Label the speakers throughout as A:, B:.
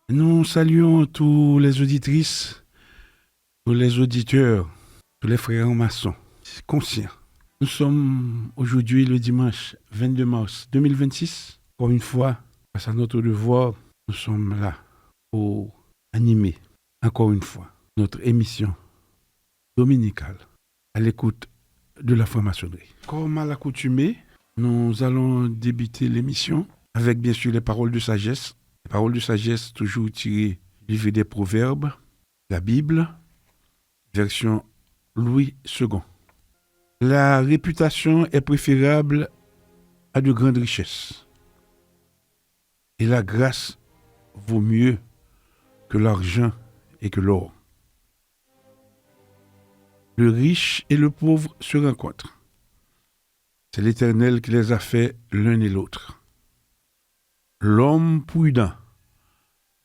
A: Nous saluons tous les auditrices, tous les auditeurs, tous les frères maçons conscients. Nous sommes aujourd'hui le dimanche 22 mars 2026. Encore une fois, face à notre devoir, nous sommes là pour animer, encore une fois, notre émission dominicale à l'écoute de la franc-maçonnerie. Comme à l'accoutumée, nous allons débuter l'émission avec bien sûr les paroles de sagesse. Les paroles de sagesse toujours tirées du livre des Proverbes, la Bible, version Louis II. La réputation est préférable à de grandes richesses. Et la grâce vaut mieux que l'argent et que l'or. Le riche et le pauvre se rencontrent. C'est l'Éternel qui les a fait l'un et l'autre. L'homme prudent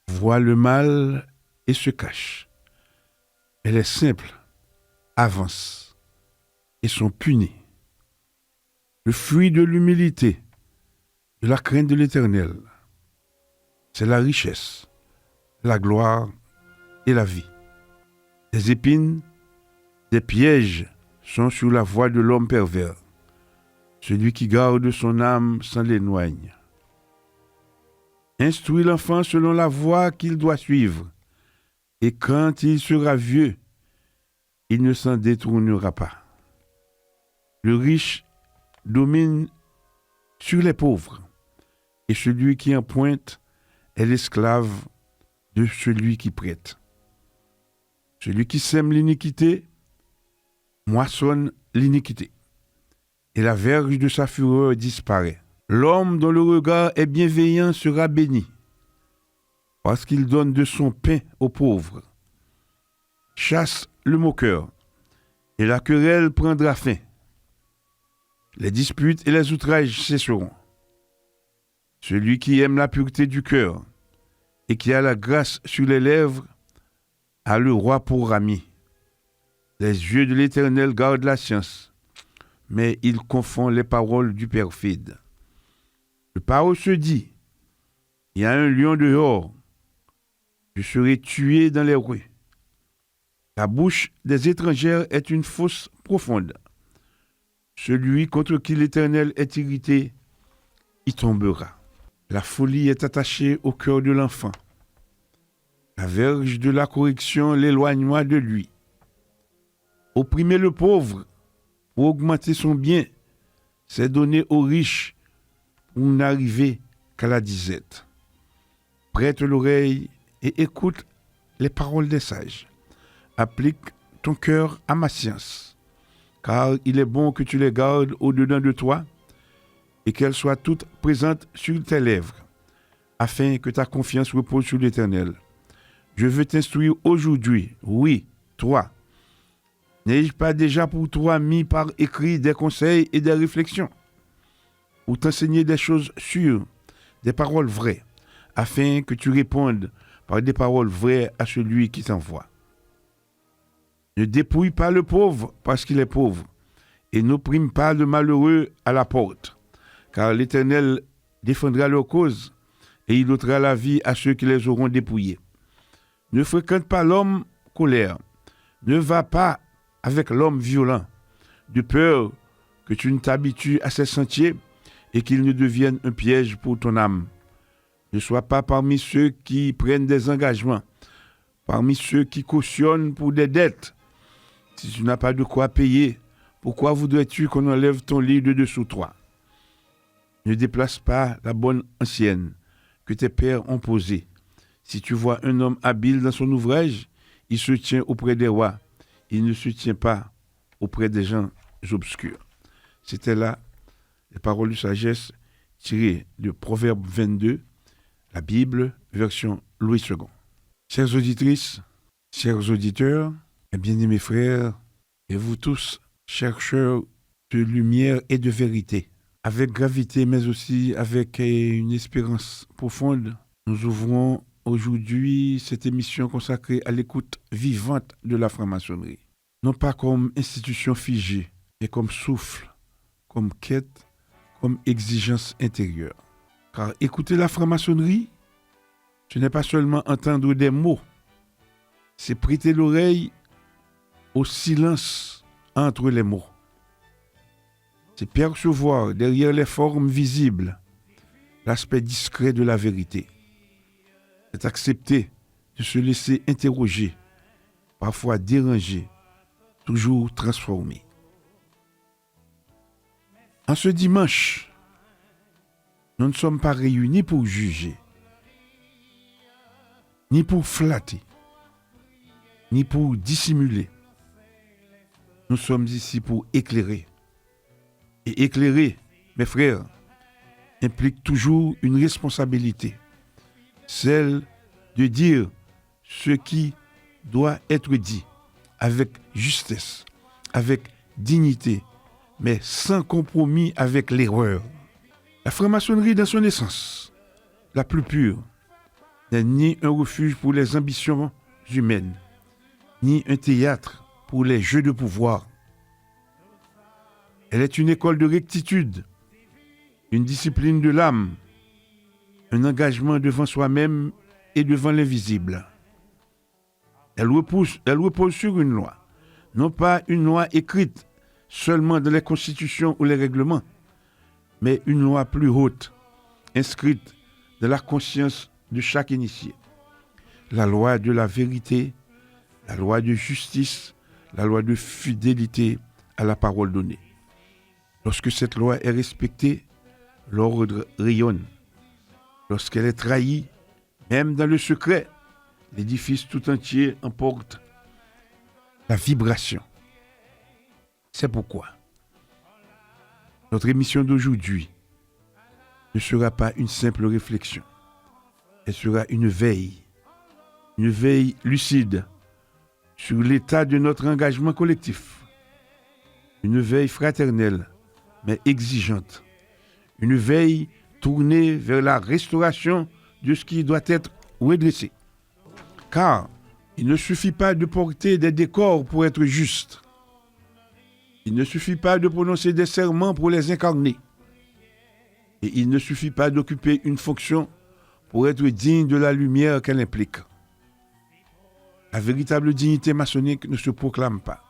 A: voit le mal et se cache. Et les simples avancent et sont punis. Le fruit de l'humilité, de la crainte de l'Éternel, c'est la richesse, la gloire et la vie. Des épines, des pièges sont sur la voie de l'homme pervers. Celui qui garde son âme s'en éloigne. Instruis l'enfant selon la voie qu'il doit suivre, et quand il sera vieux, il ne s'en détournera pas. Le riche domine sur les pauvres, et celui qui en pointe est l'esclave de celui qui prête. Celui qui sème l'iniquité moissonne l'iniquité, et la verge de sa fureur disparaît. L'homme dont le regard est bienveillant sera béni, parce qu'il donne de son pain aux pauvres. Chasse le moqueur, et la querelle prendra fin. Les disputes et les outrages cesseront. Celui qui aime la pureté du cœur et qui a la grâce sur les lèvres a le roi pour ami. Les yeux de l'Éternel gardent la science, mais il confond les paroles du perfide. Le parole se dit, il y a un lion dehors, je serai tué dans les rues. La bouche des étrangères est une fosse profonde. Celui contre qui l'Éternel est irrité, y tombera. La folie est attachée au cœur de l'enfant. La verge de la correction l'éloignera de lui. Opprimer le pauvre pour augmenter son bien, c'est donner aux riches pour n'arriver qu'à la disette. Prête l'oreille et écoute les paroles des sages. Applique ton cœur à ma science, car il est bon que tu les gardes au-dedans de toi et qu'elles soient toutes présentes sur tes lèvres, afin que ta confiance repose sur l'Éternel. Je veux t'instruire aujourd'hui, oui, toi. N'ai-je pas déjà pour toi mis par écrit des conseils et des réflexions, pour t'enseigner des choses sûres, des paroles vraies, afin que tu répondes par des paroles vraies à celui qui t'envoie. Ne dépouille pas le pauvre parce qu'il est pauvre, et n'opprime pas le malheureux à la porte, car l'Éternel défendra leur cause, et il ôtera la vie à ceux qui les auront dépouillés. Ne fréquente pas l'homme colère, ne va pas avec l'homme violent, de peur que tu ne t'habitues à ses sentiers et qu'il ne devienne un piège pour ton âme. Ne sois pas parmi ceux qui prennent des engagements, parmi ceux qui cautionnent pour des dettes. Si tu n'as pas de quoi payer, pourquoi voudrais-tu qu'on enlève ton lit de dessous toi? Ne déplace pas la bonne ancienne que tes pères ont posée. Si tu vois un homme habile dans son ouvrage, il se tient auprès des rois. Il ne se tient pas auprès des gens obscurs. C'était là les paroles de sagesse tirées de Proverbe 22, la Bible, version Louis II. Chères auditrices, chers auditeurs, et bien-aimés frères, et vous tous, chercheurs de lumière et de vérité, avec gravité, mais aussi avec une espérance profonde, nous ouvrons aujourd'hui cette émission consacrée à l'écoute vivante de la franc-maçonnerie. Non pas comme institution figée, mais comme souffle, comme quête, comme exigence intérieure. Car écouter la franc-maçonnerie, Ce n'est pas seulement entendre des mots, c'est prêter l'oreille au silence entre les mots. C'est percevoir derrière les formes visibles l'aspect discret de la vérité. C'est accepter de se laisser interroger, parfois déranger, toujours transformer. En ce dimanche, nous ne sommes pas réunis pour juger, ni pour flatter, ni pour dissimuler. Nous sommes ici pour éclairer. Et éclairer, mes frères, implique toujours une responsabilité, celle de dire ce qui doit être dit avec justesse, avec dignité, mais sans compromis avec l'erreur. La franc-maçonnerie, dans son essence la plus pure, n'est ni un refuge pour les ambitions humaines, ni un théâtre pour les jeux de pouvoir. Elle est une école de rectitude, une discipline de l'âme, un engagement devant soi-même et devant l'invisible. Elle repose sur une loi, non pas une loi écrite seulement dans les constitutions ou les règlements, mais une loi plus haute, inscrite dans la conscience de chaque initié. La loi de la vérité, la loi de justice, la loi de fidélité à la parole donnée. Lorsque cette loi est respectée, l'ordre rayonne. Lorsqu'elle est trahie, même dans le secret, l'édifice tout entier emporte la vibration. C'est pourquoi notre émission d'aujourd'hui ne sera pas une simple réflexion. Elle sera une veille lucide sur l'état de notre engagement collectif. Une veille fraternelle, mais exigeante. Une veille tournée vers la restauration de ce qui doit être redressé. Car il ne suffit pas de porter des décors pour être juste. Il ne suffit pas de prononcer des serments pour les incarner. Et il ne suffit pas d'occuper une fonction pour être digne de la lumière qu'elle implique. La véritable dignité maçonnique ne se proclame pas.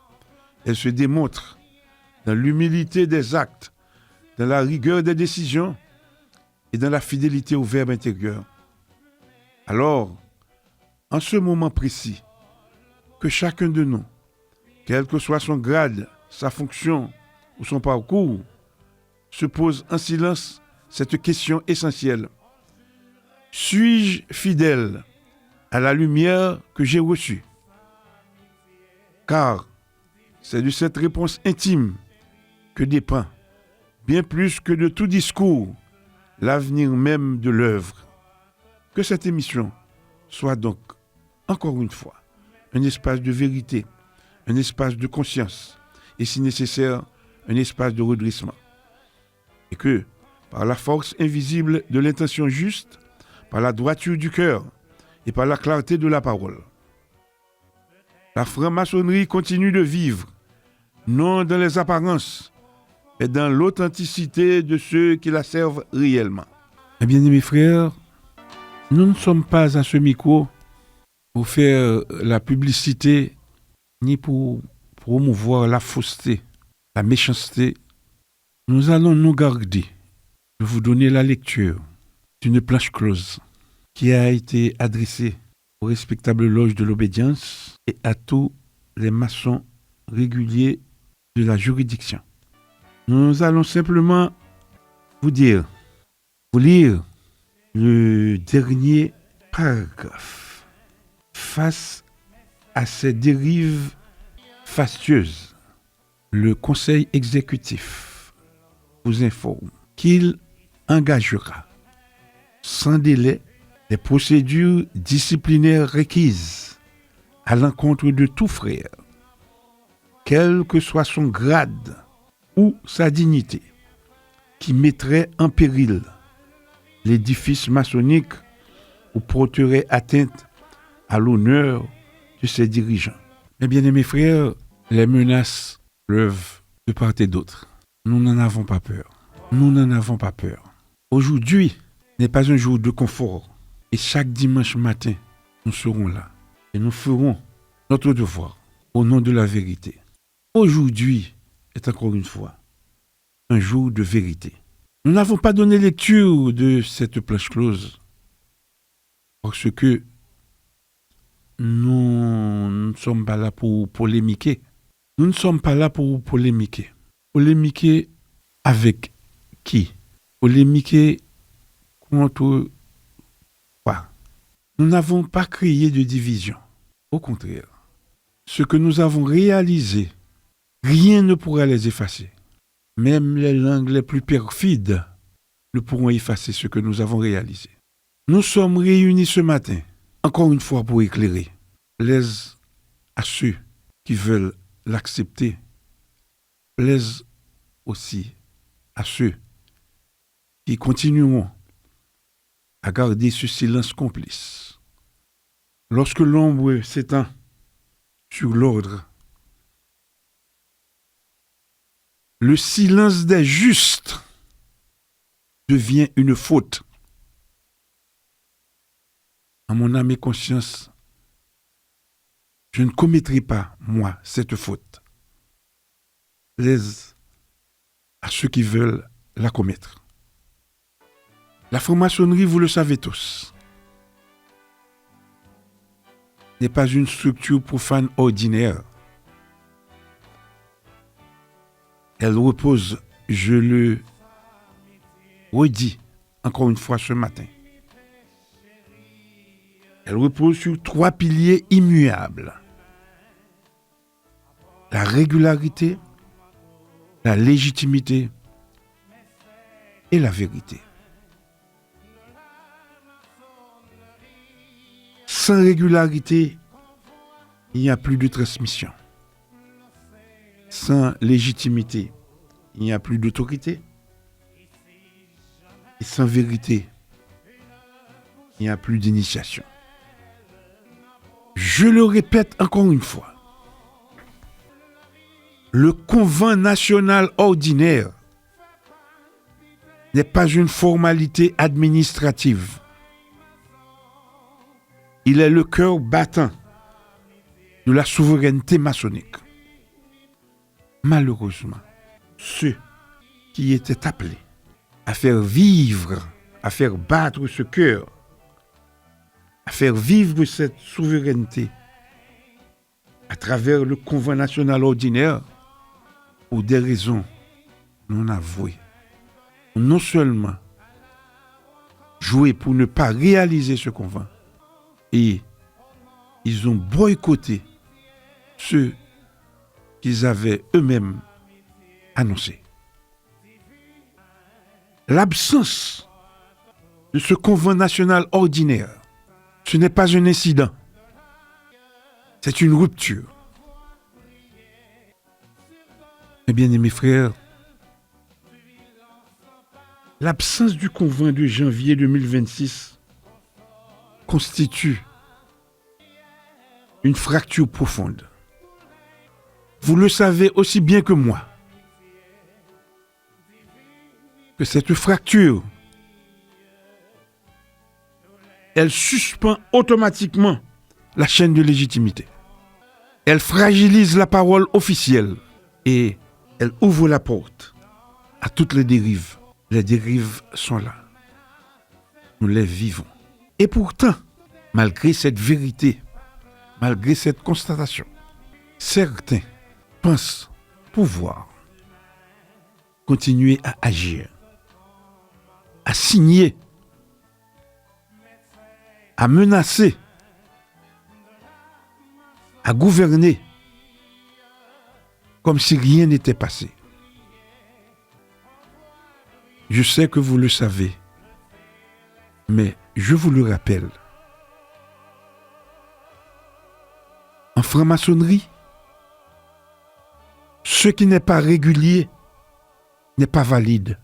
A: Elle se démontre dans l'humilité des actes, dans la rigueur des décisions et dans la fidélité au verbe intérieur. Alors, en ce moment précis, que chacun de nous, quel que soit son grade, sa fonction ou son parcours, se pose en silence cette question essentielle. Suis-je fidèle à la lumière que j'ai reçue? Car c'est de cette réponse intime que dépend, bien plus que de tout discours, l'avenir même de l'œuvre. Que cette émission soit donc, encore une fois, un espace de vérité, un espace de conscience, et si nécessaire, un espace de redressement. Et que, par la force invisible de l'intention juste, par la droiture du cœur et par la clarté de la parole, la franc-maçonnerie continue de vivre, non dans les apparences, mais dans l'authenticité de ceux qui la servent réellement. Mes bien-aimés frères, nous ne sommes pas à ce micro pour faire la publicité ni pour promouvoir la fausseté, la méchanceté. Nous allons nous garder de vous donner la lecture d'une planche close qui a été adressée aux respectables loges de l'obédience et à tous les maçons réguliers de la juridiction. Nous allons simplement vous lire le dernier paragraphe. Face à ces dérives fastueuses, le Conseil exécutif vous informe qu'il engagera sans délai les procédures disciplinaires requises à l'encontre de tout frère, quel que soit son grade ou sa dignité, qui mettrait en péril l'édifice maçonnique ou porterait atteinte à l'honneur de ses dirigeants. Mes bien-aimés frères, les menaces pleuvent de part et d'autre. Nous n'en avons pas peur. Nous n'en avons pas peur. Aujourd'hui n'est pas un jour de confort. Et chaque dimanche matin, nous serons là. Et nous ferons notre devoir au nom de la vérité. Aujourd'hui est encore une fois un jour de vérité. Nous n'avons pas donné lecture de cette planche close parce que nous ne sommes pas là pour polémiquer. Nous ne sommes pas là pour polémiquer. Polémiquer avec qui? Polémiquer contre quoi? Nous n'avons pas créé de division. Au contraire, ce que nous avons réalisé, rien ne pourra les effacer. Même les langues les plus perfides ne pourront effacer ce que nous avons réalisé. Nous sommes réunis ce matin, encore une fois pour éclairer, plaise à ceux qui veulent l'accepter, plaise aussi à ceux qui continueront à garder ce silence complice. Lorsque l'ombre s'étend sur l'ordre, le silence des justes devient une faute. En mon âme et conscience, je ne commettrai pas, moi, cette faute. Plaise à ceux qui veulent la commettre. La franc-maçonnerie, vous le savez tous, n'est pas une structure profane ordinaire. Elle repose, je le redis encore une fois ce matin, elle repose sur 3 piliers immuables. La régularité, la légitimité et la vérité. Sans régularité, il n'y a plus de transmission. Sans légitimité, il n'y a plus d'autorité. Et sans vérité, il n'y a plus d'initiation. Je le répète encore une fois. Le convent national ordinaire n'est pas une formalité administrative. Il est le cœur battant de la souveraineté maçonnique. Malheureusement, ceux qui étaient appelés à faire vivre, à faire battre ce cœur, à faire vivre cette souveraineté à travers le convent national ordinaire, pour des raisons non avouées, non seulement joué pour ne pas réaliser ce convent, et ils ont boycotté ceux qu'ils avaient eux-mêmes annoncés. L'absence de ce convent national ordinaire, ce n'est pas un incident, c'est une rupture. Mes bien-aimés frères, l'absence du convent de janvier 2026 constitue une fracture profonde. Vous le savez aussi bien que moi, que cette fracture, elle suspend automatiquement la chaîne de légitimité. Elle fragilise la parole officielle et elle ouvre la porte à toutes les dérives. Les dérives sont là. Nous les vivons. Et pourtant, malgré cette vérité, malgré cette constatation, certains pensent pouvoir continuer à agir, à signer, à menacer, à gouverner, comme si rien n'était passé. Je sais que vous le savez, mais je vous le rappelle. En franc-maçonnerie, ce qui n'est pas régulier n'est pas valide.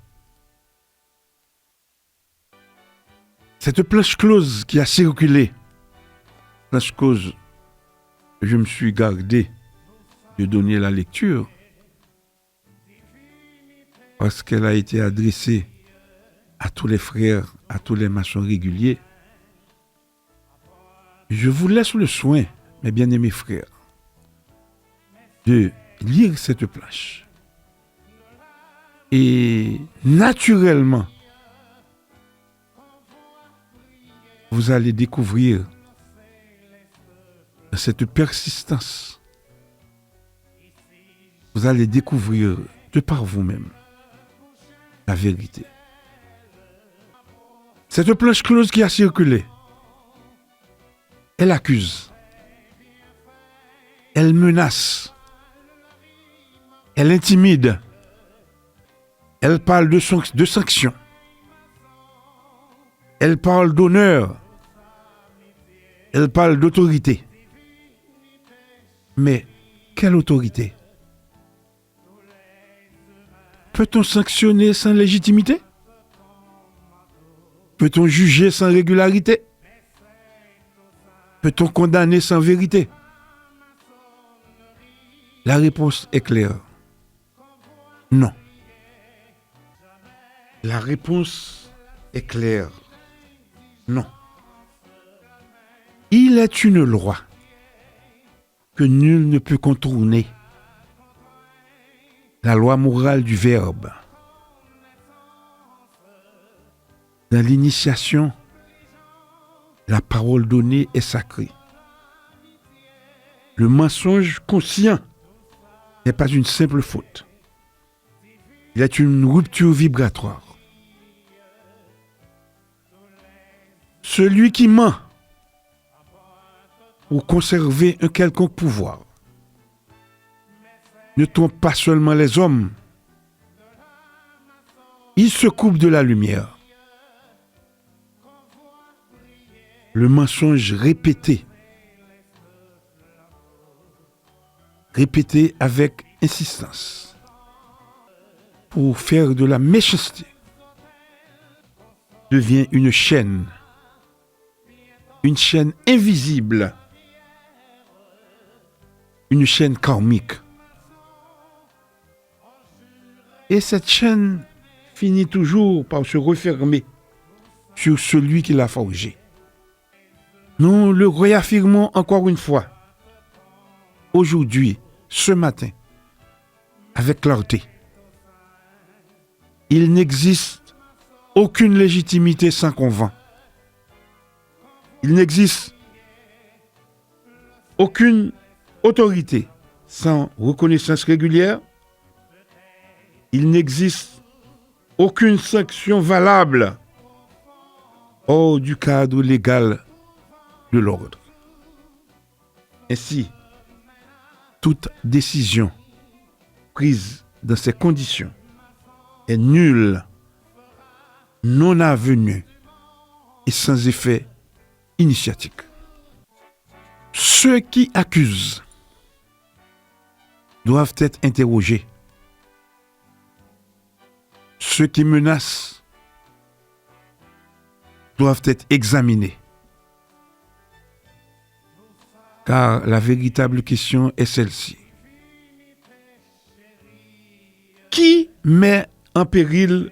A: Cette planche close qui a circulé, planche close, je me suis gardé de donner la lecture parce qu'elle a été adressée à tous les frères, à tous les maçons réguliers Je vous laisse le soin, mes bien-aimés frères, de lire cette planche. Et naturellement, vous allez découvrir cette persistance. Vous allez découvrir de par vous-même la vérité. Cette planche close qui a circulé, elle accuse, elle menace, elle intimide, elle parle de sanctions, elle parle d'honneur, elle parle d'autorité. Mais quelle autorité? Peut-on sanctionner sans légitimité? Peut-on juger sans régularité? Peut-on condamner sans vérité? La réponse est claire. Non. La réponse est claire. Non. Il est une loi que nul ne peut contourner. La loi morale du Verbe. Dans l'initiation, la parole donnée est sacrée. Le mensonge conscient n'est pas une simple faute. Il est une rupture vibratoire. Celui qui ment pour conserver un quelconque pouvoir ne trompe pas seulement les hommes, il se coupe de la lumière. Le mensonge répété avec insistance, pour faire de la méchanceté, devient une chaîne invisible, une chaîne karmique. Et cette chaîne finit toujours par se refermer sur celui qui l'a forgée. Nous le réaffirmons encore une fois, aujourd'hui, ce matin, avec clarté. Il n'existe aucune légitimité sans convent. Il n'existe aucune autorité sans reconnaissance régulière. Il n'existe aucune sanction valable hors du cadre légal de l'ordre. Ainsi, toute décision prise dans ces conditions est nulle, non avenue et sans effet initiatique. Ceux qui accusent doivent être interrogés. Ceux qui menacent doivent être examinés. Car la véritable question est celle-ci. Qui met en péril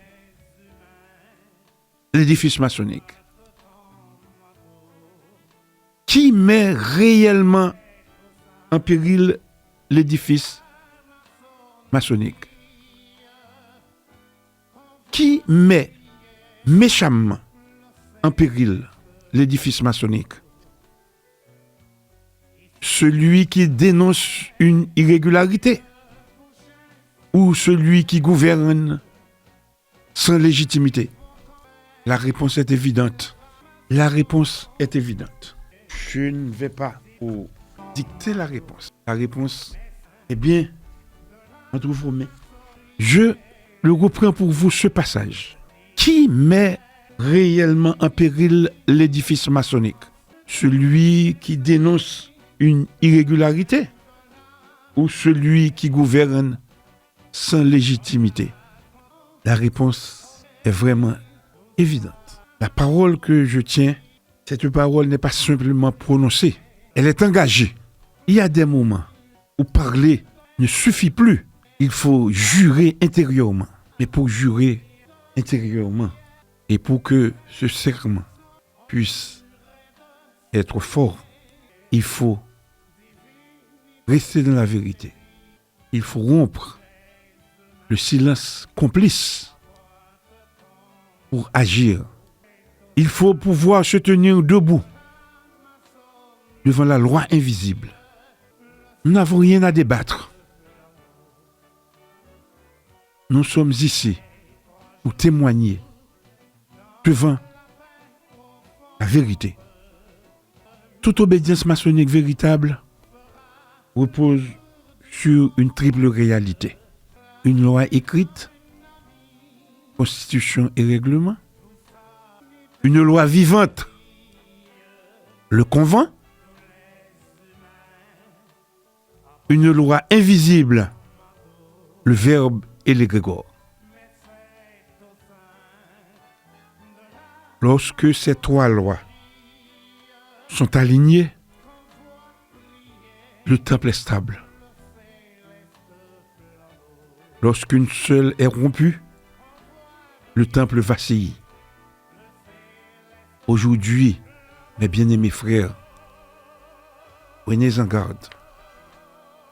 A: l'édifice maçonnique? Qui met réellement en péril l'édifice maçonnique? Qui met méchamment en péril l'édifice maçonnique? Celui qui dénonce une irrégularité ou celui qui gouverne sans légitimité? La réponse est évidente. La réponse est évidente. Je ne vais pas vous dicter la réponse. La réponse est bien entre vos mains. Je le reprends pour vous ce passage. Qui met réellement en péril l'édifice maçonnique? Celui qui dénonce une irrégularité ou celui qui gouverne sans légitimité? La réponse est vraiment évidente. La parole que je tiens, cette parole n'est pas simplement prononcée, elle est engagée. Il y a des moments où parler ne suffit plus. Il faut jurer intérieurement. Mais pour jurer intérieurement et pour que ce serment puisse être fort, il faut rester dans la vérité. Il faut rompre le silence complice pour agir. Il faut pouvoir se tenir debout devant la loi invisible. Nous n'avons rien à débattre. Nous sommes ici pour témoigner devant la vérité. Toute obédience maçonnique véritable repose sur une triple réalité. Une loi écrite, constitution et règlement. Une loi vivante, le convent. Une loi invisible, le verbe et l'égrégore. Lorsque ces trois lois sont alignées, le temple est stable. Lorsqu'une seule est rompue, le temple vacille. Aujourd'hui, mes bien-aimés frères, prenez en garde.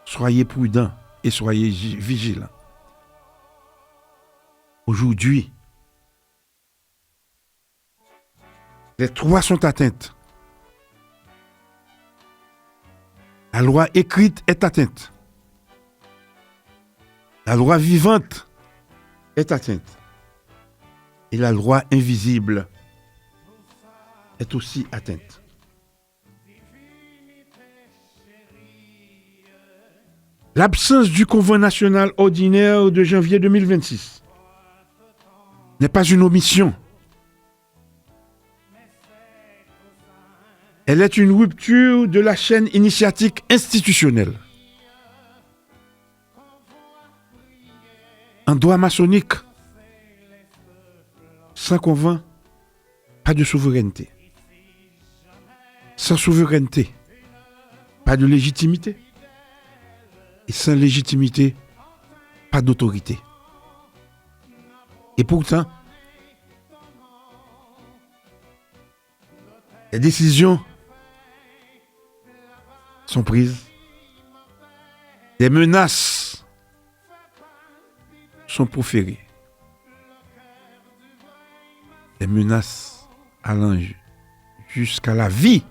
A: Soyez prudents et soyez vigilants. Aujourd'hui, les trois sont atteintes. La loi écrite est atteinte. La loi vivante est atteinte. Et la loi invisible est aussi atteinte. L'absence du convent national ordinaire de janvier 2026 n'est pas une omission. Elle est une rupture de la chaîne initiatique institutionnelle. En droit maçonnique, sans convent, pas de souveraineté. Sans souveraineté, pas de légitimité. Et sans légitimité, pas d'autorité. Et pourtant, les décisions sont prises. Des menaces sont proférées. Des menaces allant jusqu'à la vie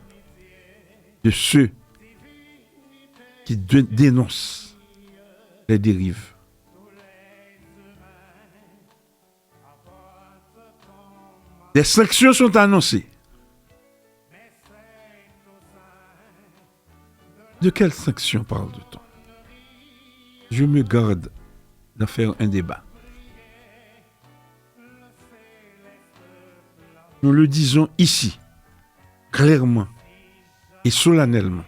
A: de ceux qui dénoncent les dérives. Des sanctions sont annoncées. De quelles sanctions parle-t-on? Je me garde d'en faire un débat. Nous le disons ici, clairement et solennellement.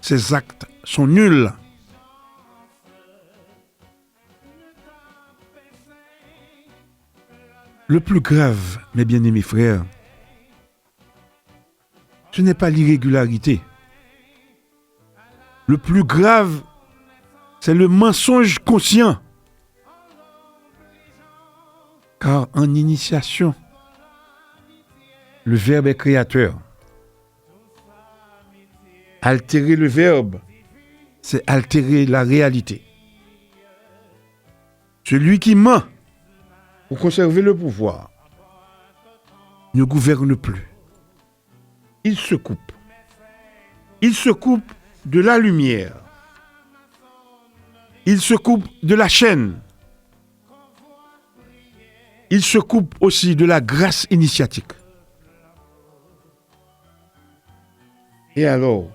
A: Ces actes sont nuls. Le plus grave, mes bien-aimés frères, ce n'est pas l'irrégularité. Le plus grave, c'est le mensonge conscient. Car en initiation, le verbe est créateur. Altérer le verbe, c'est altérer la réalité. Celui qui ment pour conserver le pouvoir ne gouverne plus. Il se coupe. Il se coupe de la lumière. Il se coupe de la chaîne. Il se coupe aussi de la grâce initiatique. Et alors,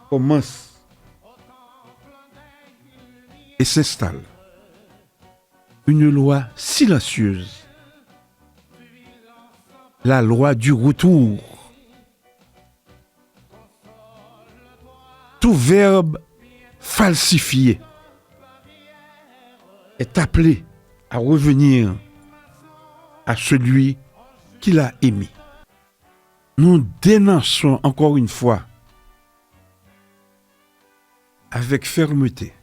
A: commence et s'installe une loi silencieuse, la loi du retour. Tout verbe falsifié est appelé à revenir à celui qui l'a émis. Nous dénonçons encore une fois avec fermeté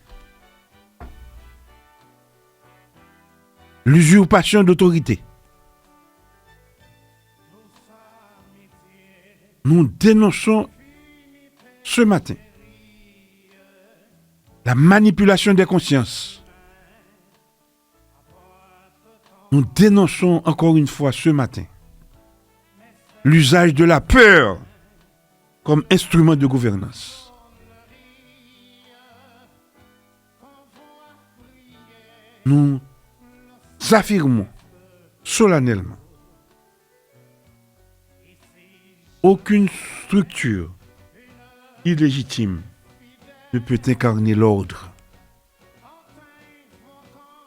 A: l'usurpation d'autorité. Nous dénonçons ce matin, la manipulation des consciences. Nous dénonçons encore une fois ce matin l'usage de la peur comme instrument de gouvernance. Nous affirmons solennellement aucune structure illégitime ne peut incarner l'ordre.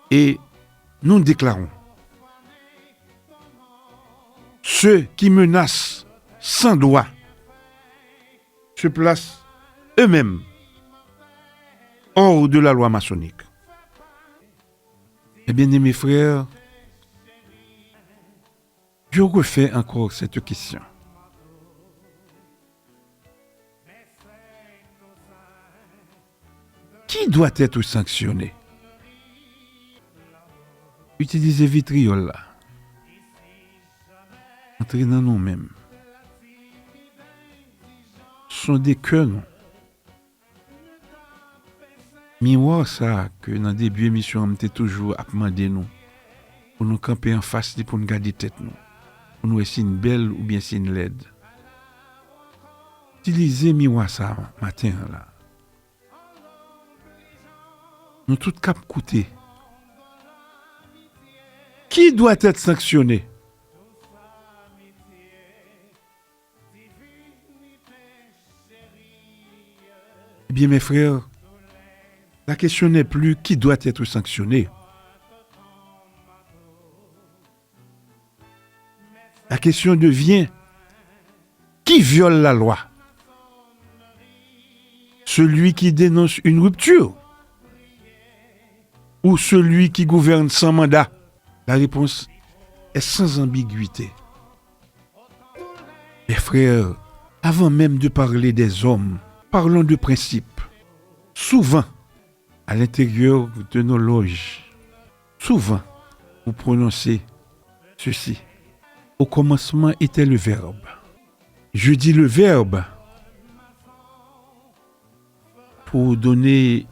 A: Et nous déclarons ceux qui menacent sans droit se placent eux-mêmes hors de la loi maçonnique. Eh bien, mes frères, je refais encore cette question. Qui doit être sanctionné? Utilisez vitriol là. Entrez dans nous-mêmes. Sondez que nous. Miroir ça que dans le début de l'émission, on était toujours à demander nous. Pour nous camper en face, pour nous garder tête nous. Pour nous essayer une belle ou bien c'est une laide. Utilisez miroir ça matin là. Nous tout cap coûter. Qui doit être sanctionné? Eh bien, mes frères, la question n'est plus qui doit être sanctionné. La question devient qui viole la loi? Celui qui dénonce une rupture ou celui qui gouverne sans mandat? La réponse est sans ambiguïté. Mes frères, avant même de parler des hommes, parlons de principes. Souvent, à l'intérieur de nos loges, souvent, vous prononcez ceci. Au commencement était le Verbe. Je dis le Verbe pour donner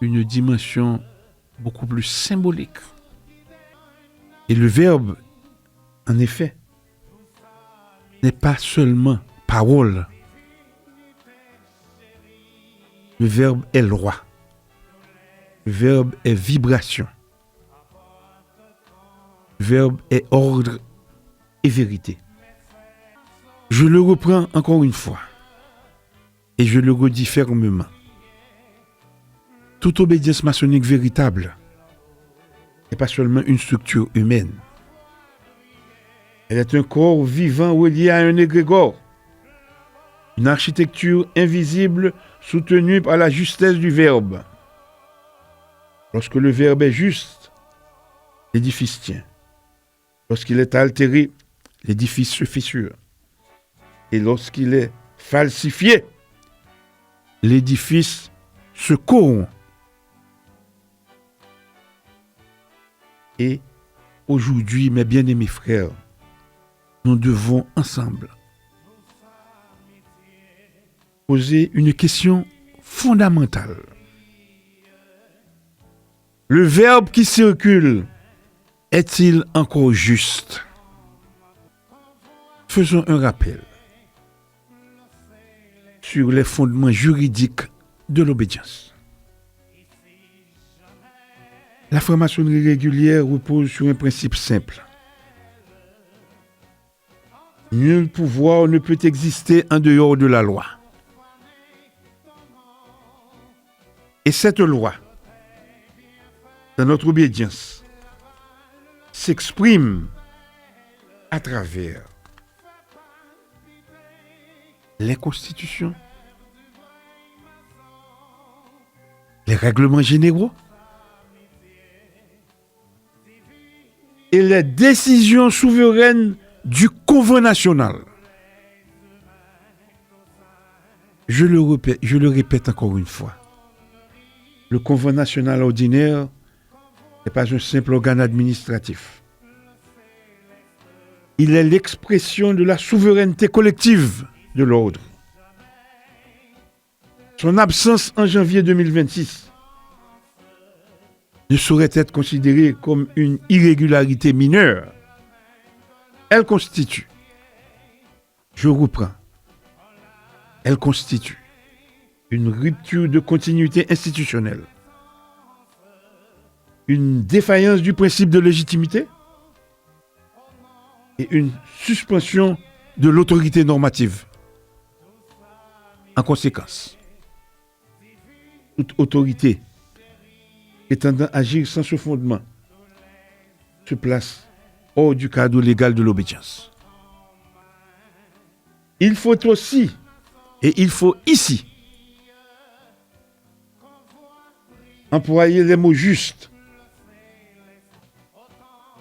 A: une dimension beaucoup plus symbolique. Et le Verbe, en effet, n'est pas seulement parole. Le Verbe est loi. Le Verbe est vibration. Le Verbe est ordre et vérité. Je le reprends encore une fois et je le redis fermement. Toute obédience maçonnique véritable n'est pas seulement une structure humaine. Elle est un corps vivant relié à un égrégore. Une architecture invisible soutenue par la justesse du Verbe. Lorsque le Verbe est juste, l'édifice tient. Lorsqu'il est altéré, l'édifice se fissure. Et lorsqu'il est falsifié, l'édifice se corrompt. Et aujourd'hui, mes bien-aimés frères, nous devons ensemble poser une question fondamentale. Le Verbe qui circule est-il encore juste? Faisons un rappel sur les fondements juridiques de l'obédience. La franc-maçonnerie régulière repose sur un principe simple. Nul pouvoir ne peut exister en dehors de la loi. Et cette loi, dans notre obédience, s'exprime à travers les constitutions, les règlements généraux et les décisions souveraines du convent national. Je le répète encore une fois. Le convent national ordinaire n'est pas un simple organe administratif. Il est l'expression de la souveraineté collective de l'ordre. son absence en janvier 2026 ne saurait être considérée comme une irrégularité mineure. Elle constitue, je reprends, elle constitue une rupture de continuité institutionnelle, une défaillance du principe de légitimité et une suspension de l'autorité normative. En conséquence, toute autorité prétendant agir sans ce fondement se place hors du cadre légal de l'obédience. Il faut aussi, et il faut ici, employer les mots justes.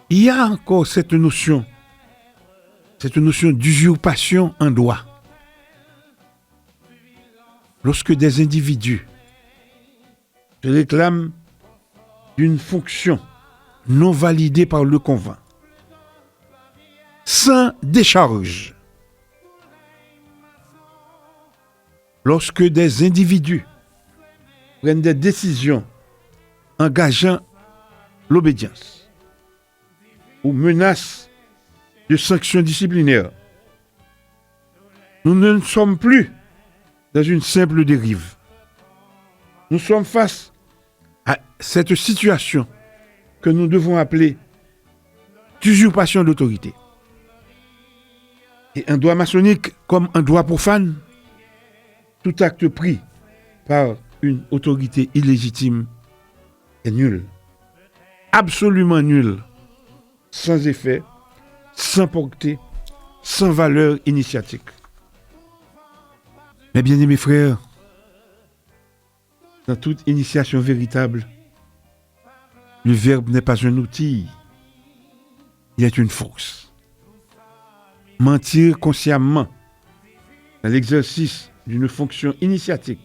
A: Il y a encore cette notion d'usurpation en droit. Lorsque des individus se réclament d'une fonction non validée par le convent, sans décharge, lorsque des individus prennent des décisions engageant l'obédience ou menacent de sanctions disciplinaires, nous ne sommes plus dans une simple dérive. Nous sommes face à cette situation que nous devons appeler d'usurpation d'autorité. Et un droit maçonnique comme un droit profane, tout acte pris par une autorité illégitime est nul. Absolument nul. Sans effet, sans portée, sans valeur initiatique. Mes bien-aimés frères, dans toute initiation véritable, le verbe n'est pas un outil, il est une force. Mentir consciemment dans l'exercice d'une fonction initiatique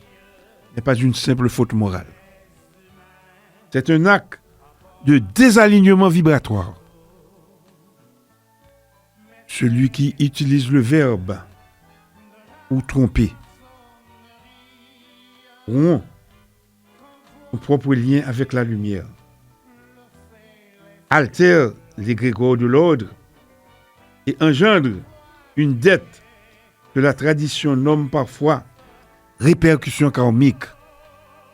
A: n'est pas une simple faute morale. C'est un acte de désalignement vibratoire. Celui qui utilise le verbe ou tromper rompt son propre lien avec la lumière, altère l'égrégore de l'ordre et engendre une dette que la tradition nomme parfois répercussion karmique.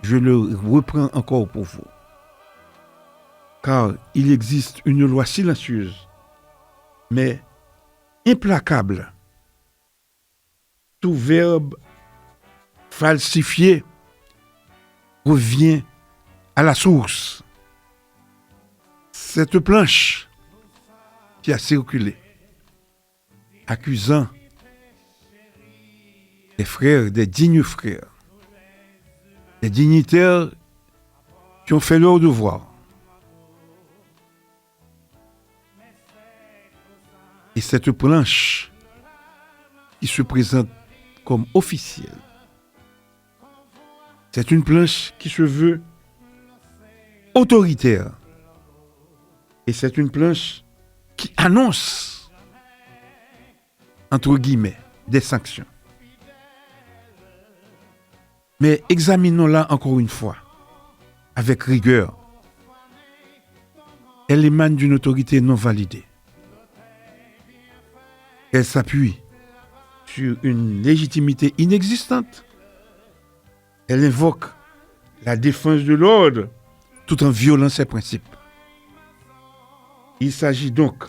A: Je le reprends encore pour vous. Car il existe une loi silencieuse, mais implacable. Tout verbe falsifié revient à la source. Cette planche qui a circulé, accusant des frères, des dignes frères, des dignitaires qui ont fait leur devoir. Et cette planche qui se présente comme officielle, c'est une planche qui se veut autoritaire. Et c'est une planche qui annonce, entre guillemets, des sanctions. Mais examinons-la encore une fois, avec rigueur. Elle émane d'une autorité non validée. Elle s'appuie sur une légitimité inexistante. Elle invoque la défense de l'ordre tout en violant ses principes. Il s'agit donc,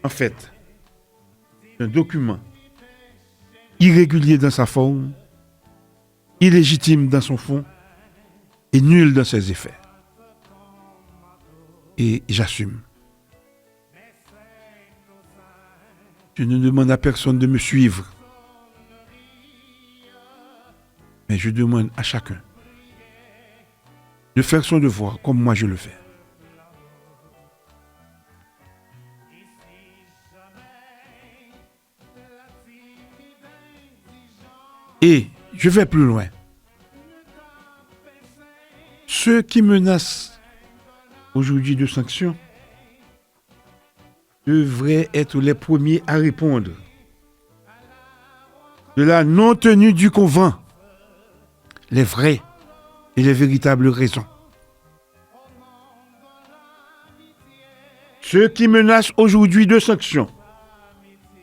A: en fait, d'un document irrégulier dans sa forme, illégitime dans son fond et nul dans ses effets. Et j'assume. Je ne demande à personne de me suivre, mais je demande à chacun de faire son devoir comme moi je le fais. Et je vais plus loin. Ceux qui menacent aujourd'hui de sanctions devraient être les premiers à répondre. de la non-tenue du convent, les vraies et les véritables raisons. Ceux qui menacent aujourd'hui de sanctions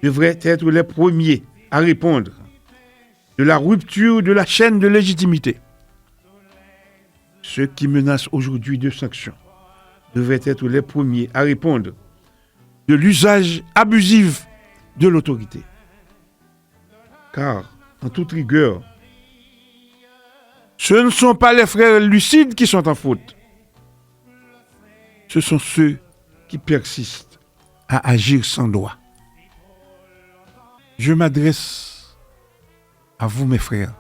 A: devraient être les premiers à répondre de la rupture de la chaîne de légitimité. Ceux qui menacent aujourd'hui de sanctions devraient être les premiers à répondre de l'usage abusif de l'autorité. Car, en toute rigueur, ce ne sont pas les frères lucides qui sont en faute. Ce sont ceux qui persistent à agir sans droit. Je m'adresse à vous, mes frères.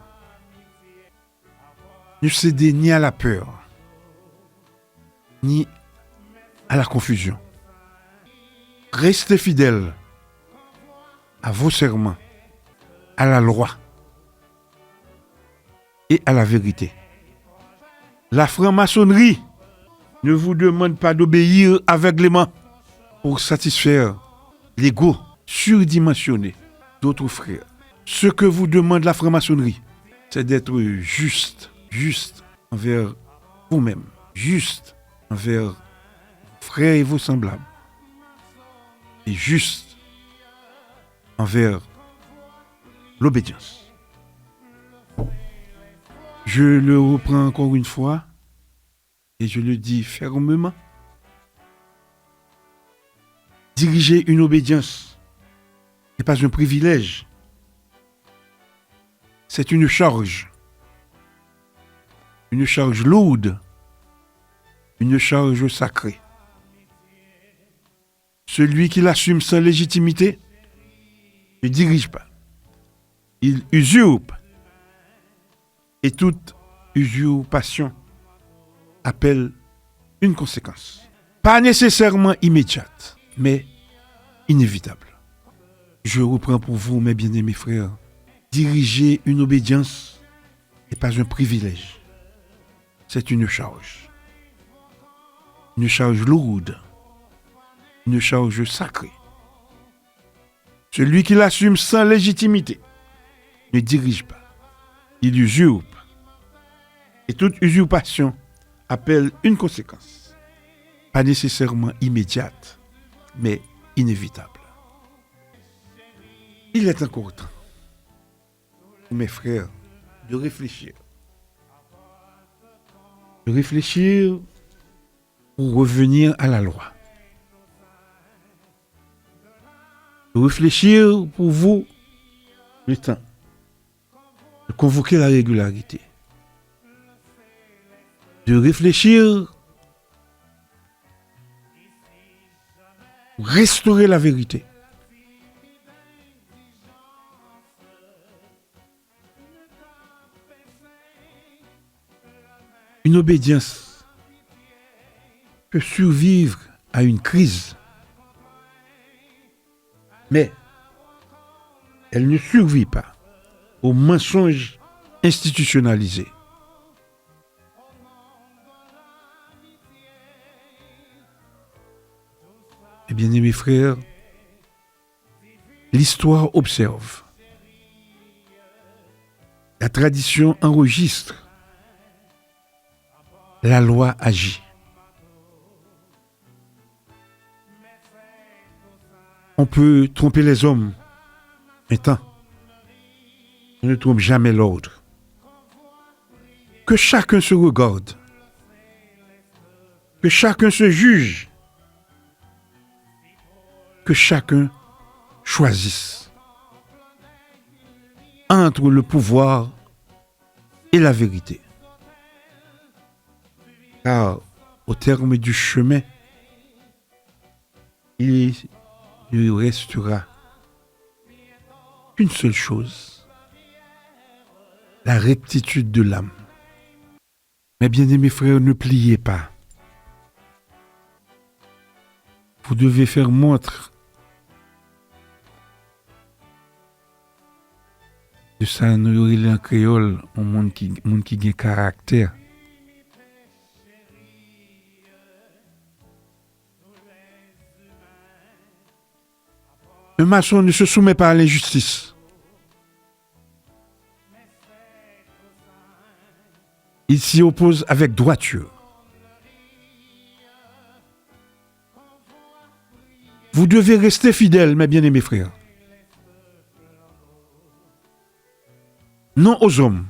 A: Ne cédez ni à la peur, ni à la confusion. Restez fidèles à vos serments, à la loi et à la vérité. La franc-maçonnerie ne vous demande pas d'obéir aveuglément pour satisfaire l'ego surdimensionné d'autres frères. Ce que vous demande la franc-maçonnerie, c'est d'être juste envers vous-même, juste envers vos frères et vos semblables, et juste envers l'obédience. Je le reprends encore une fois et je le dis fermement. Diriger une obédience n'est pas un privilège, c'est une charge lourde, une charge sacrée. Celui qui l'assume sans légitimité ne dirige pas, il usurpe. Et toute usurpation appelle une conséquence. Pas nécessairement immédiate, mais inévitable. Je reprends pour vous, mes bien-aimés frères. Diriger une obédience n'est pas un privilège. C'est une charge. Une charge lourde. Une charge sacrée. Celui qui l'assume sans légitimité ne dirige pas. Il usurpe. Et toute usurpation appelle une conséquence. Pas nécessairement immédiate, mais inévitable. Il est encore temps, mes frères, de réfléchir. De réfléchir pour revenir à la loi. De réfléchir pour vous le temps. De convoquer la régularité. De réfléchir pour restaurer la vérité. Une obédience peut survivre à une crise, mais elle ne survit pas aux mensonges institutionnalisés. Eh bien, mes frères, l'histoire observe, la tradition enregistre, la loi agit. On peut tromper les hommes, mais tant, on ne trompe jamais l'ordre. Que chacun se regarde, que chacun se juge, que chacun choisisse entre le pouvoir et la vérité. Car au terme du chemin, il ne restera qu'une seule chose, la rectitude de l'âme. Mes bien-aimés frères, ne pliez pas. Vous devez faire montre de ça, nous y en créole, un monde qui a caractère. Un maçon ne se soumet pas à l'injustice. Il s'y oppose avec droiture. Vous devez rester fidèles, mes bien-aimés frères. Non aux hommes,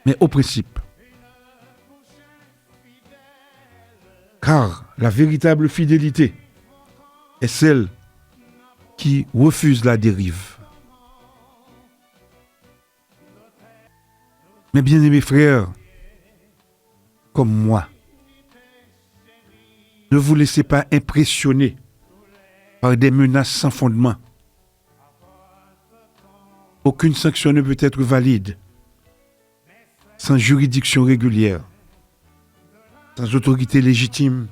A: mais aux principes. Car la véritable fidélité est celle qui refuse la dérive. Mes bien-aimés frères, comme moi, ne vous laissez pas impressionner par des menaces sans fondement. Aucune sanction ne peut être valide sans juridiction régulière, sans autorité légitime,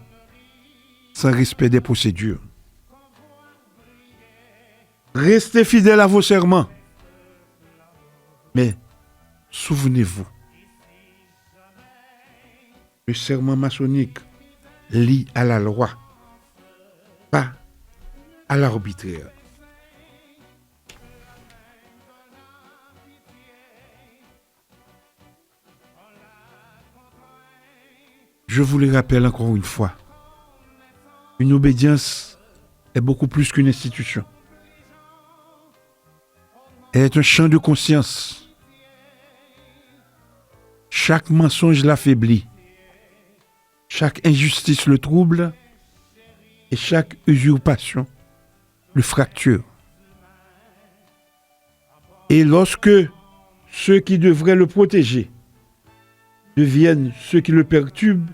A: sans respect des procédures. Restez fidèles à vos serments. Mais souvenez-vous, le serment maçonnique lie à la loi, pas à l'arbitraire. Je vous le rappelle encore une fois, une obédience est beaucoup plus qu'une institution. Elle est un champ de conscience. Chaque mensonge l'affaiblit, chaque injustice le trouble et chaque usurpation le fracture. Et lorsque ceux qui devraient le protéger deviennent ceux qui le perturbent,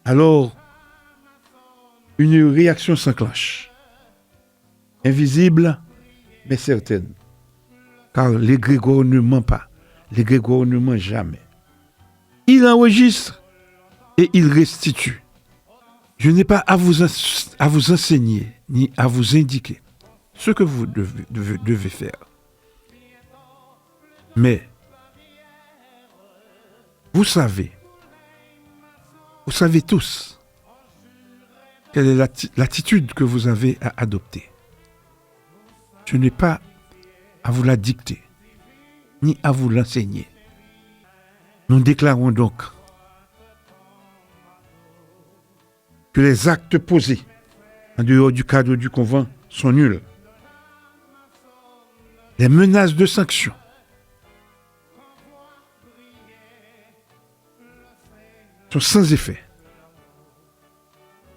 A: alors une réaction s'enclenche, invisible mais certaine. Car l'égrégore ne ment pas, l'égrégore ne ment jamais. Il enregistre et il restitue. Je n'ai pas à vous enseigner ni à vous indiquer ce que vous devez faire. Mais vous savez tous quelle est l'attitude que vous avez à adopter. Je n'ai pas à vous la dicter, ni à vous l'enseigner. Nous déclarons donc que les actes posés en dehors du cadre du convent sont nuls. Les menaces de sanctions sont sans effet.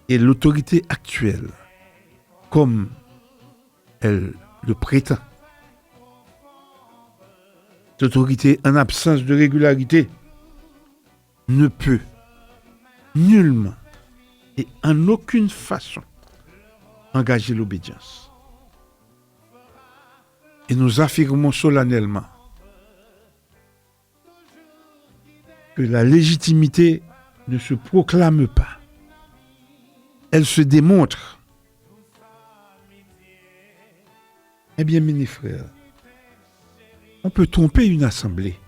A: Et l'autorité actuelle, comme elle le prétend, l'autorité en absence de régularité, ne peut nullement et en aucune façon engager l'obédience. Et nous affirmons solennellement que la légitimité ne se proclame pas. Elle se démontre. Eh bien, mes frères, on peut tromper une assemblée.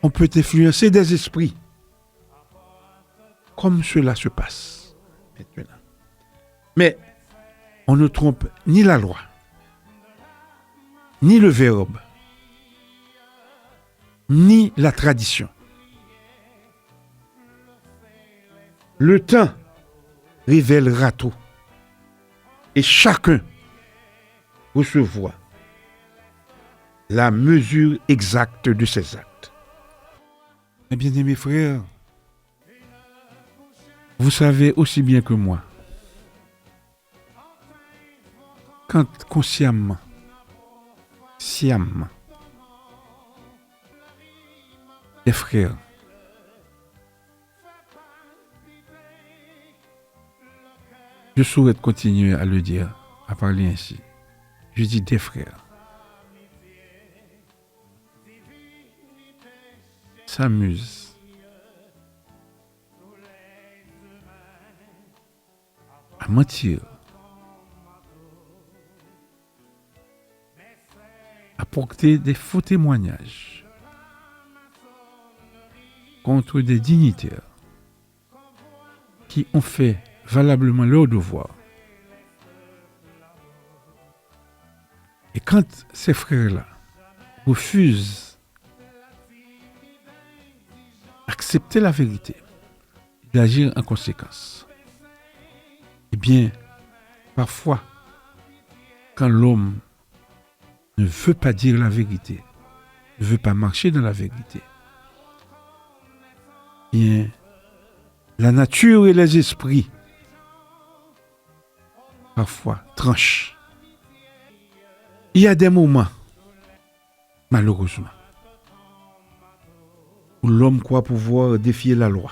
A: On peut influencer des esprits. Comme cela se passe maintenant. Mais on ne trompe ni la loi, ni le verbe, ni la tradition. Le temps révélera tout. Et chacun recevra la mesure exacte de ses actes. Mes bien-aimés frères, vous savez aussi bien que moi, quand consciemment, sciemment, les frères je souhaite continuer à le dire, à parler ainsi. Je dis des frères s'amusent à mentir, à porter des faux témoignages contre des dignitaires qui ont fait valablement leur devoir. Et quand ces frères-là refusent d'accepter la vérité, d'agir en conséquence. Eh bien, parfois, quand l'homme ne veut pas dire la vérité, ne veut pas marcher dans la vérité, eh bien, la nature et les esprits, parfois, tranchent. Il y a des moments, malheureusement, où l'homme croit pouvoir défier la loi.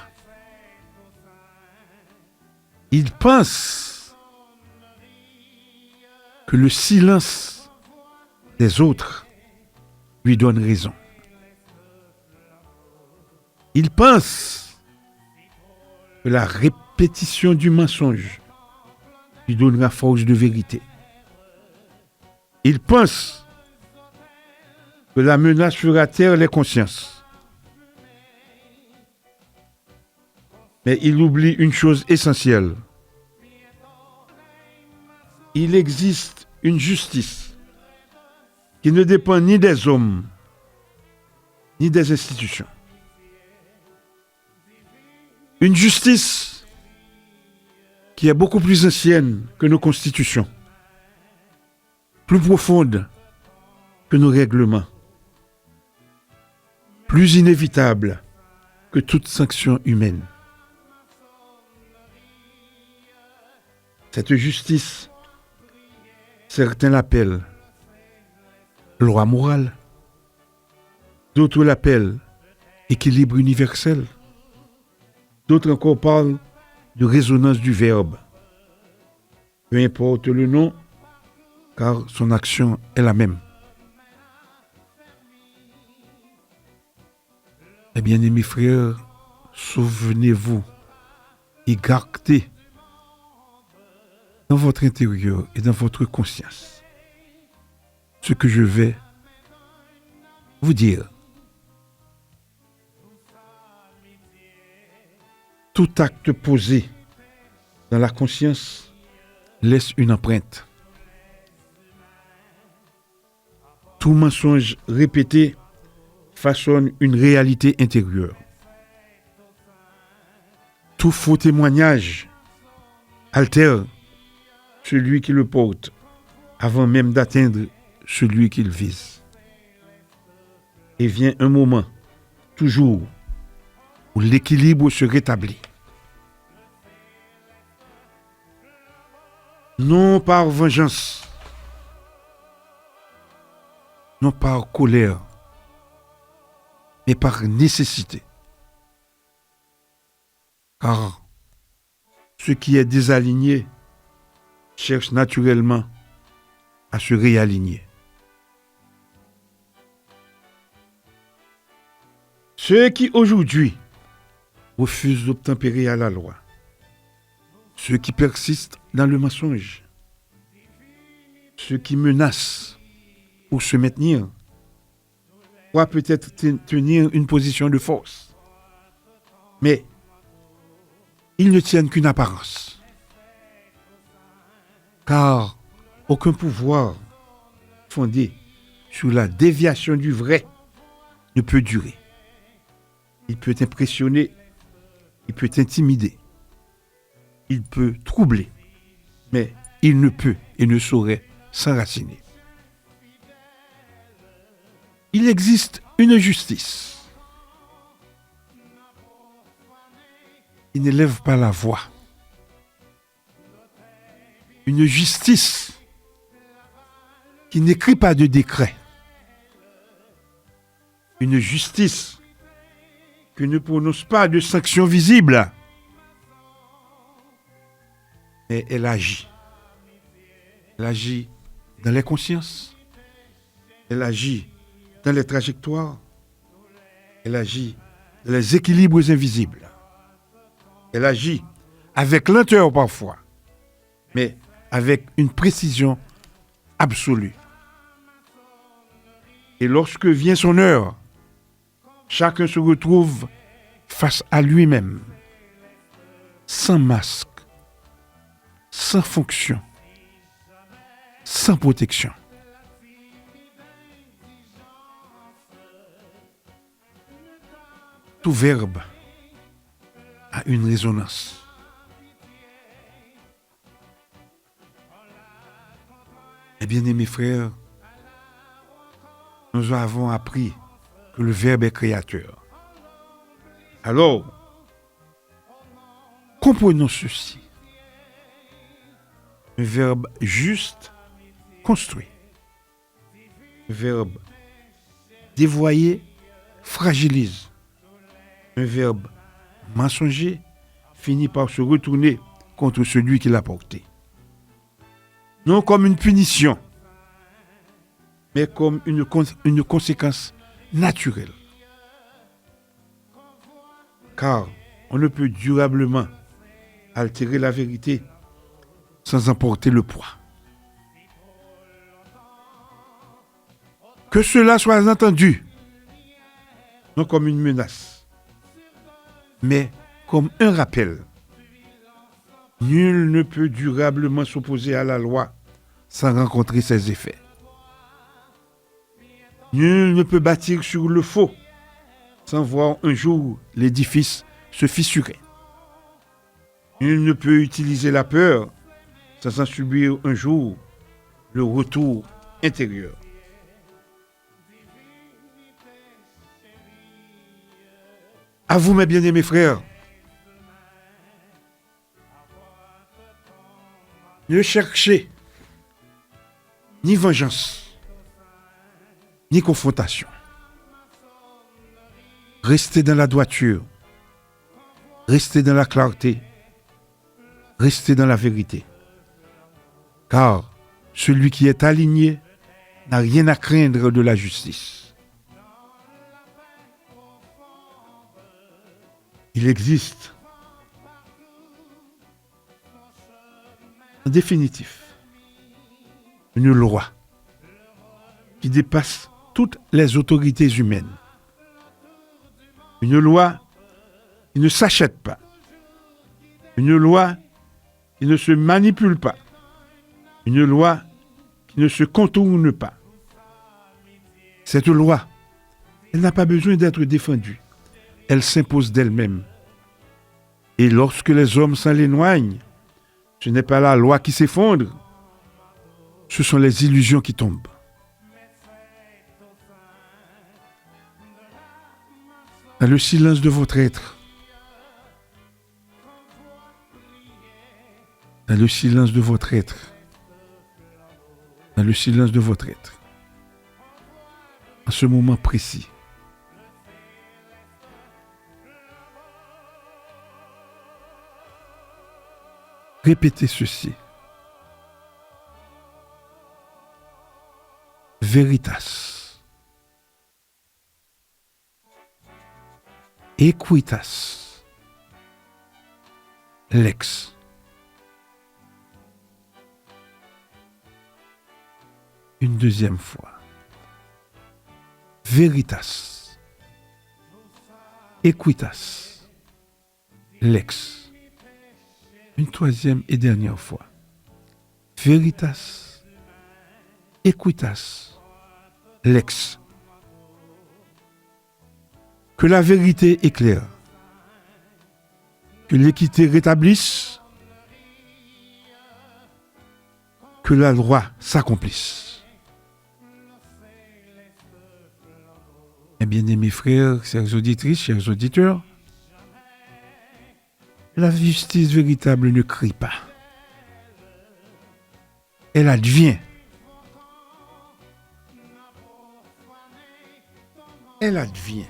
A: Il pense que le silence des autres lui donne raison. Il pense que la répétition du mensonge lui donnera force de vérité. Il pense que la menace fera taire les consciences. Mais il oublie une chose essentielle. Il existe une justice qui ne dépend ni des hommes, ni des institutions. Une justice qui est beaucoup plus ancienne que nos constitutions, plus profonde que nos règlements, plus inévitable que toute sanction humaine. Cette justice, certains l'appellent loi morale, d'autres l'appellent équilibre universel, d'autres encore parlent de résonance du verbe. Peu importe le nom, car son action est la même. Eh bien, mes frères, souvenez-vous et gardez dans votre intérieur et dans votre conscience ce que je vais vous dire. Tout acte posé dans la conscience laisse une empreinte. Tout mensonge répété façonne une réalité intérieure. Tout faux témoignage altère celui qui le porte avant même d'atteindre celui qu'il vise. Et vient un moment, toujours, où l'équilibre se rétablit. Non par vengeance, non par colère, mais par nécessité. Car ce qui est désaligné cherche naturellement à se réaligner. Ceux qui aujourd'hui refusent d'obtempérer à la loi, ceux qui persistent dans le mensonge, ceux qui menacent pour se maintenir, croient peut-être tenir une position de force, mais ils ne tiennent qu'une apparence. Car aucun pouvoir fondé sur la déviation du vrai ne peut durer. Il peut impressionner, il peut intimider, il peut troubler, mais il ne peut et ne saurait s'enraciner. Il existe une justice qui n'élève pas la voix. Une justice qui n'écrit pas de décret. Une justice qui ne prononce pas de sanctions visibles. Mais elle agit. Elle agit dans les consciences. Elle agit dans les trajectoires. Elle agit dans les équilibres invisibles. Elle agit avec lenteur parfois, mais avec une précision absolue. Et lorsque vient son heure, chacun se retrouve face à lui-même, sans masque, sans fonction, sans protection. Tout verbe une résonance. Eh bien, mes frères, nous avons appris que le Verbe est créateur. Alors, comprenons ceci. Un verbe juste construit. Un verbe dévoyé fragilise. Un verbe mensonger finit par se retourner contre celui qui l'a porté. Non comme une punition, mais comme une conséquence naturelle. Car on ne peut durablement altérer la vérité sans en porter le poids. Que cela soit entendu, non comme une menace, mais comme un rappel. Nul ne peut durablement s'opposer à la loi sans rencontrer ses effets. Nul ne peut bâtir sur le faux sans voir un jour l'édifice se fissurer. Nul ne peut utiliser la peur sans en subir un jour le retour intérieur. À vous, mes bien-aimés frères, ne cherchez ni vengeance, ni confrontation. Restez dans la droiture, restez dans la clarté, restez dans la vérité. Car celui qui est aligné n'a rien à craindre de la justice. Il existe, en définitif, une loi qui dépasse toutes les autorités humaines. Une loi qui ne s'achète pas. Une loi qui ne se manipule pas. Une loi qui ne se contourne pas. Cette loi, elle n'a pas besoin d'être défendue. Elle s'impose d'elle-même. Et lorsque les hommes s'en éloignent, ce n'est pas la loi qui s'effondre, ce sont les illusions qui tombent. Dans le silence de votre être, dans le silence de votre être, dans le silence de votre être, en ce moment précis, répétez ceci. Veritas. Equitas. Lex. Une deuxième fois. Veritas. Equitas. Lex. Une troisième et dernière fois. Veritas. Equitas. Lex. Que la vérité éclaire. Que l'équité rétablisse. Que la loi s'accomplisse. Eh bien, mes frères, chers auditrices, chers auditeurs, la justice véritable ne crie pas. Elle advient. Elle advient.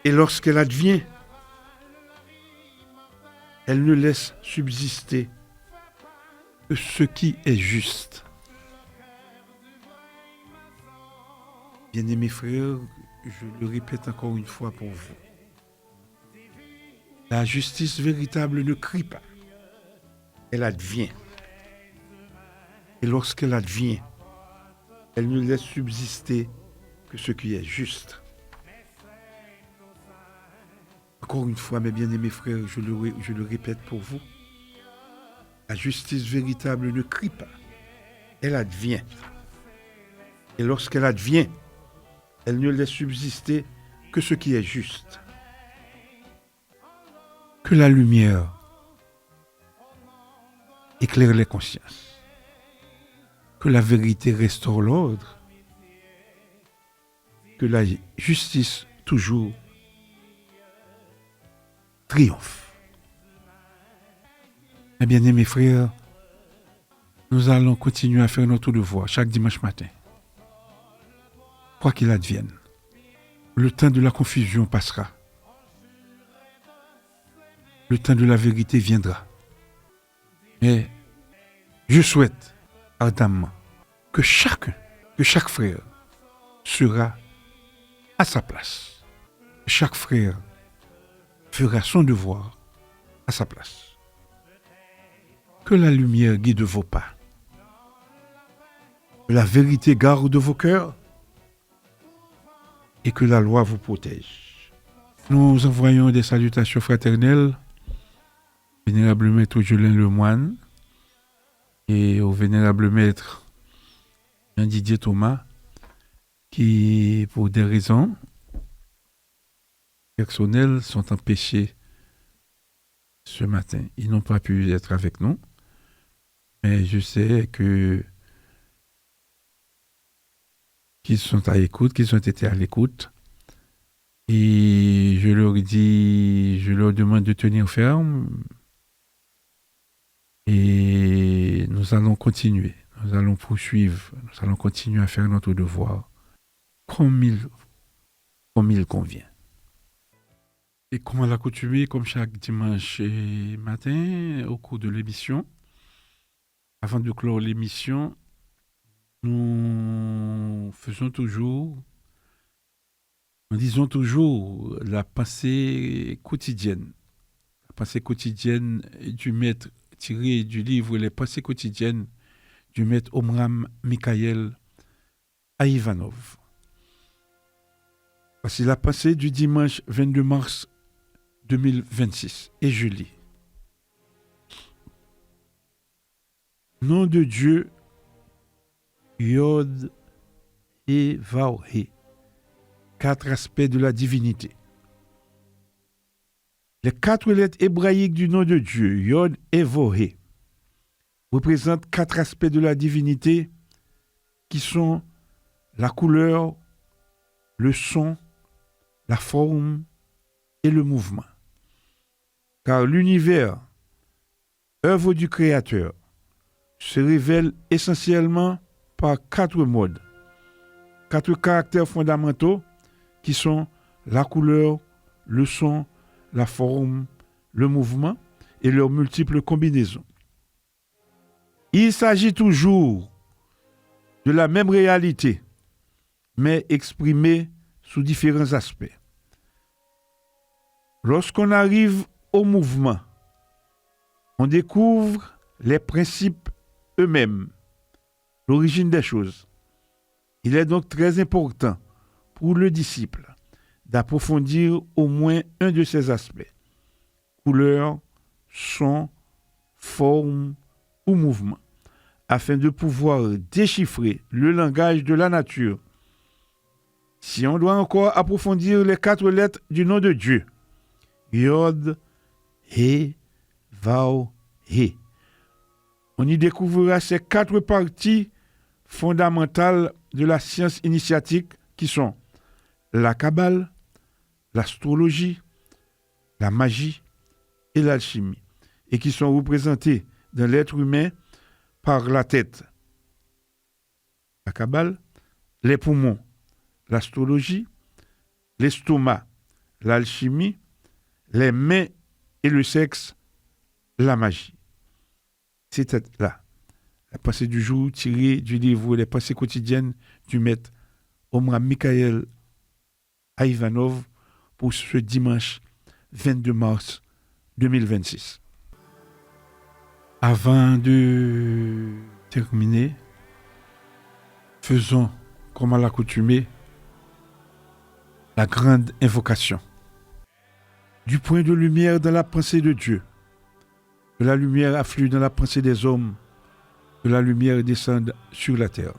A: Et lorsqu'elle advient, elle ne laisse subsister que ce qui est juste. Bien-aimés frères, je le répète encore une fois pour vous. La justice véritable ne crie pas. Elle advient. Et lorsqu'elle advient, elle ne laisse subsister que ce qui est juste. Encore une fois, mes bien-aimés frères, je le répète pour vous. La justice véritable ne crie pas. Elle advient. Et lorsqu'elle advient, elle ne laisse subsister que ce qui est juste. Que la lumière éclaire les consciences. Que la vérité restaure l'ordre. Que la justice toujours triomphe. Mes bien-aimés frères, nous allons continuer à faire notre devoir chaque dimanche matin. Quoi qu'il advienne, le temps de la confusion passera. Le temps de la vérité viendra. Mais je souhaite ardemment que chaque frère sera à sa place. Chaque frère fera son devoir à sa place. Que la lumière guide vos pas. Que la vérité garde vos cœurs. Et que la loi vous protège. Nous envoyons des salutations fraternelles au vénérable maître Julien Lemoine et au vénérable maître Jean-Didier Thomas qui, pour des raisons personnelles, sont empêchés ce matin. Ils n'ont pas pu être avec nous, mais je sais qu'ils sont à l'écoute, qu'ils ont été à l'écoute. Et je leur demande de tenir ferme. Et nous allons continuer, nous allons poursuivre, nous allons continuer à faire notre devoir comme il convient. Et comme à l'accoutumée, comme chaque dimanche matin, au cours de l'émission, avant de clore l'émission, nous disons toujours la pensée quotidienne. La pensée quotidienne du maître tiré du livre Les pensées quotidiennes du maître Omram Mikhaël Aïvanov. Voici la pensée du dimanche 22 mars 2026. Et je lis. Nom de Dieu, Yod et Vav-He. 4 aspects de la divinité. Les 4 lettres hébraïques du nom de Dieu, Yod et Vav-He, représentent 4 aspects de la divinité qui sont la couleur, le son, la forme et le mouvement. Car l'univers, œuvre du Créateur, se révèle essentiellement par 4 modes, 4 caractères fondamentaux qui sont la couleur, le son, la forme, le mouvement et leurs multiples combinaisons. Il s'agit toujours de la même réalité, mais exprimée sous différents aspects. Lorsqu'on arrive au mouvement, on découvre les principes eux-mêmes, l'origine des choses. Il est donc très important pour le disciple d'approfondir au moins un de ces aspects, couleur, son, forme ou mouvement, afin de pouvoir déchiffrer le langage de la nature. Si on doit encore approfondir les 4 lettres du nom de Dieu, Yod, He, Vav, He, on y découvrira ces 4 parties fondamentales de la science initiatique qui sont la Kabbale, l'astrologie, la magie et l'alchimie, et qui sont représentées dans l'être humain par la tête, la Kabbale, les poumons, l'astrologie, l'estomac, l'alchimie, les mains et le sexe, la magie. C'était là la pensée du jour tirée du livre Les pensées quotidiennes du maître Omram Mikhaël Aïvanov pour ce dimanche 22 mars 2026. Avant de terminer, faisons, comme à l'accoutumée, la grande invocation. Du point de lumière dans la pensée de Dieu, que la lumière afflue dans la pensée des hommes, que la lumière descende sur la terre.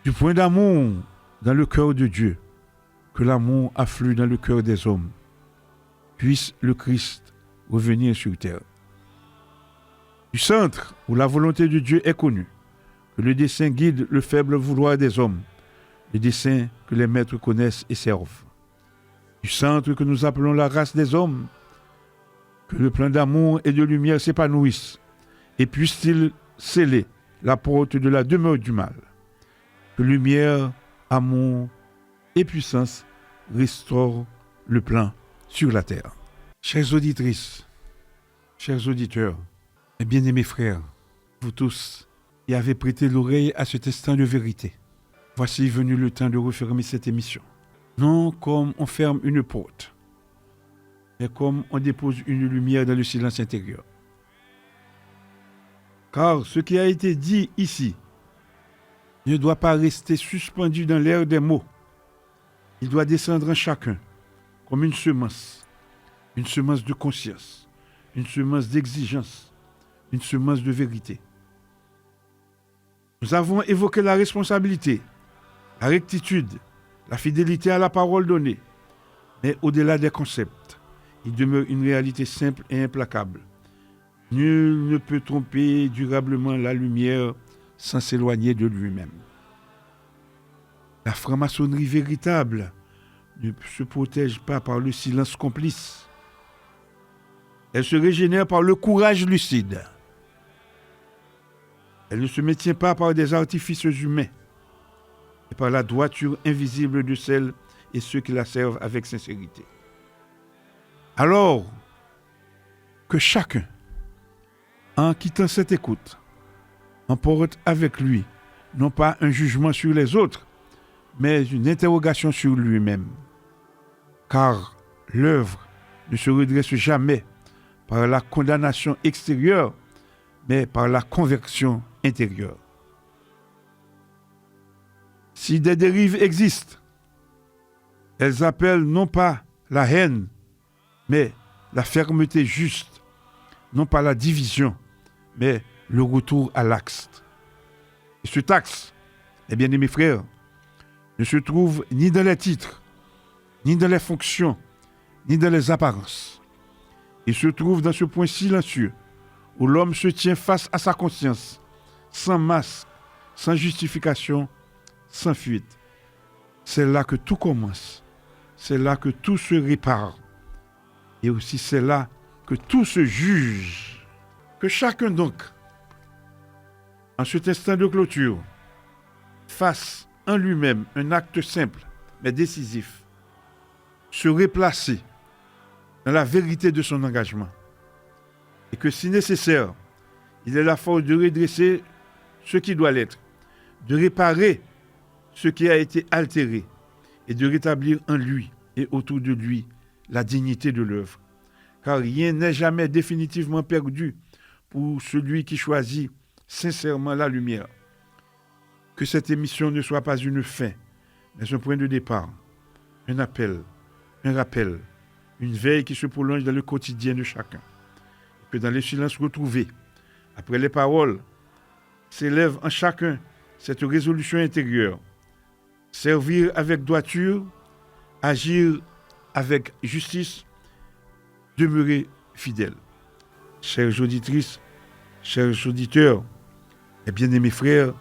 A: Du point d'amour dans le cœur de Dieu, que l'amour afflue dans le cœur des hommes, puisse le Christ revenir sur terre. Du centre où la volonté de Dieu est connue, que le dessein guide le faible vouloir des hommes, le dessein que les maîtres connaissent et servent. Du centre que nous appelons la race des hommes, que le plan d'amour et de lumière s'épanouisse, et puisse-t-il sceller la porte de la demeure du mal. Que lumière, amour et puissance restaurent le plan sur la terre. Chères auditrices, chers auditeurs, mes bien-aimés frères, vous tous qui avez prêté l'oreille à cet instant de vérité, voici venu le temps de refermer cette émission. Non comme on ferme une porte, mais comme on dépose une lumière dans le silence intérieur. Car ce qui a été dit ici ne doit pas rester suspendu dans l'air des mots. Il doit descendre en chacun comme une semence de conscience, une semence d'exigence, une semence de vérité. Nous avons évoqué la responsabilité, la rectitude, la fidélité à la parole donnée. Mais au-delà des concepts, il demeure une réalité simple et implacable. Nul ne peut tromper durablement la lumière sans s'éloigner de lui-même. La franc-maçonnerie véritable ne se protège pas par le silence complice. Elle se régénère par le courage lucide. Elle ne se maintient pas par des artifices humains, mais par la droiture invisible de celles et ceux qui la servent avec sincérité. Alors que chacun, en quittant cette écoute, emporte avec lui non pas un jugement sur les autres, mais une interrogation sur lui-même. Car l'œuvre ne se redresse jamais par la condamnation extérieure, mais par la conversion intérieure. Si des dérives existent, elles appellent non pas la haine, mais la fermeté juste, non pas la division, mais le retour à l'axe. Et cet axe, eh bien, mes frères, ne se trouve ni dans les titres, ni dans les fonctions, ni dans les apparences. Il se trouve dans ce point silencieux où l'homme se tient face à sa conscience, sans masque, sans justification, sans fuite. C'est là que tout commence. C'est là que tout se répare. Et aussi c'est là que tout se juge. Que chacun donc, en cet instant de clôture, fasse en lui-même un acte simple mais décisif. Se replacer dans la vérité de son engagement. Et que si nécessaire, il ait la force de redresser ce qui doit l'être, de réparer ce qui a été altéré et de rétablir en lui et autour de lui la dignité de l'œuvre. Car rien n'est jamais définitivement perdu pour celui qui choisit sincèrement la lumière. Que cette émission ne soit pas une fin, mais un point de départ, un appel, un rappel, une veille qui se prolonge dans le quotidien de chacun. Que dans les silences retrouvés, après les paroles, s'élève en chacun cette résolution intérieure. Servir avec droiture, agir avec justice, demeurer fidèle. Chères auditrices, chers auditeurs, et bien-aimés frères,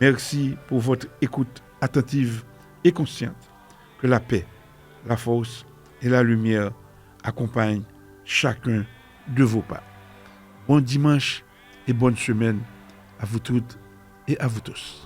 A: merci pour votre écoute attentive et consciente. Que la paix, la force et la lumière accompagnent chacun de vos pas. Bon dimanche et bonne semaine à vous toutes et à vous tous.